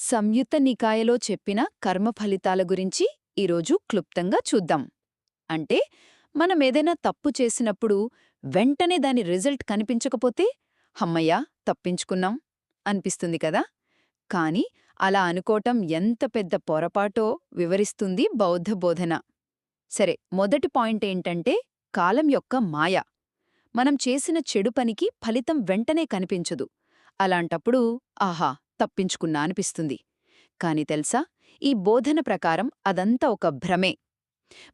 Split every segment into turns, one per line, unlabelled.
సంయుత్త నికాయలో చెప్పిన కర్మ ఫలితాల గురించి ఈరోజు క్లుప్తంగా చూద్దాం. అంటే మనమేదైనా తప్పు చేసినప్పుడు వెంటనే దాని రిజల్ట్ కనిపించకపోతే హమ్మయ్యా తప్పించుకున్నాం అనిపిస్తుంది కదా. కాని అలా అనుకోవటం ఎంత పెద్ద పొరపాటో వివరిస్తుంది బౌద్ధ బోధన. సరే, మొదటి పాయింట్ ఏంటంటే కాలం యొక్క మాయ. మనం చేసిన చెడు పనికి ఫలితం వెంటనే కనిపించదు. అలాంటప్పుడు ఆహా తప్పించుకున్నా అనిపిస్తుంది. కాని తెలుసా, ఈ బోధన ప్రకారం అదంతా ఒక భ్రమే.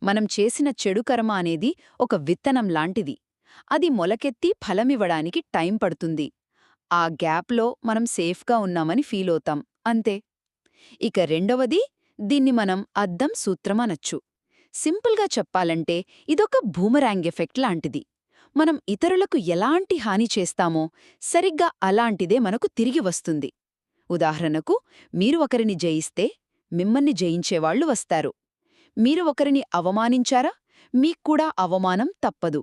మనం చేసిన చెడు కర్మ అనేది ఒక విత్తనం లాంటిది. అది మొలకెత్తి ఫలమివ్వడానికి టైం పడుతుంది. ఆ గ్యాప్లో మనం సేఫ్గా ఉన్నామని ఫీలవుతాం అంతే. ఇక రెండవది, దీన్ని మనం అద్దం సూత్రం అనొచ్చు. సింపుల్గా చెప్పాలంటే ఇదొక బూమరాంగ్ ఎఫెక్ట్ లాంటిది. మనం ఇతరులకు ఎలాంటి హాని చేస్తామో సరిగ్గా అలాంటిదే మనకు తిరిగి వస్తుంది. ఉదాహరణకు, మీరు ఒకరిని జయిస్తే మిమ్మల్ని జయించేవాళ్లు వస్తారు. మీరు ఒకరిని అవమానించారా, మీక్కూడా అవమానం తప్పదు.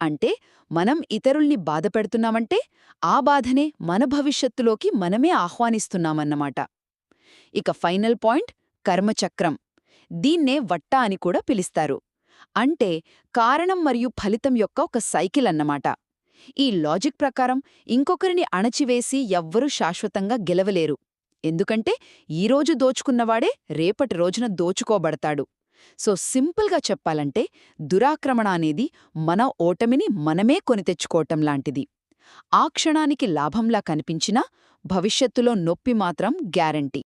అంటే మనం ఇతరుల్ని బాధపెడుతున్నామంటే ఆ బాధనే మన భవిష్యత్తులోకి మనమే ఆహ్వానిస్తున్నామన్నమాట. ఇక ఫైనల్ పాయింట్ కర్మచక్రం. దీన్నే వట్ట అని కూడా పిలుస్తారు. అంటే కారణం మరియు ఫలితం యొక్క ఒక సైకిల్ అన్నమాట. ఈ లాజిక్ ప్రకారం ఇంకొకరిని అణచివేసి ఎవ్వరూ శాశ్వతంగా గెలవలేరు. ఎందుకంటే ఈరోజు దోచుకున్నవాడే రేపటి రోజున దోచుకోబడతాడు. సో సింపుల్గా చెప్పాలంటే దురాక్రమణ అనేది మన ఓటమిని మనమే కొని తెచ్చుకోవటం లాంటిది. ఆ క్షణానికి లాభంలా కనిపించినా భవిష్యత్తులో నొప్పి మాత్రం గ్యారంటీ.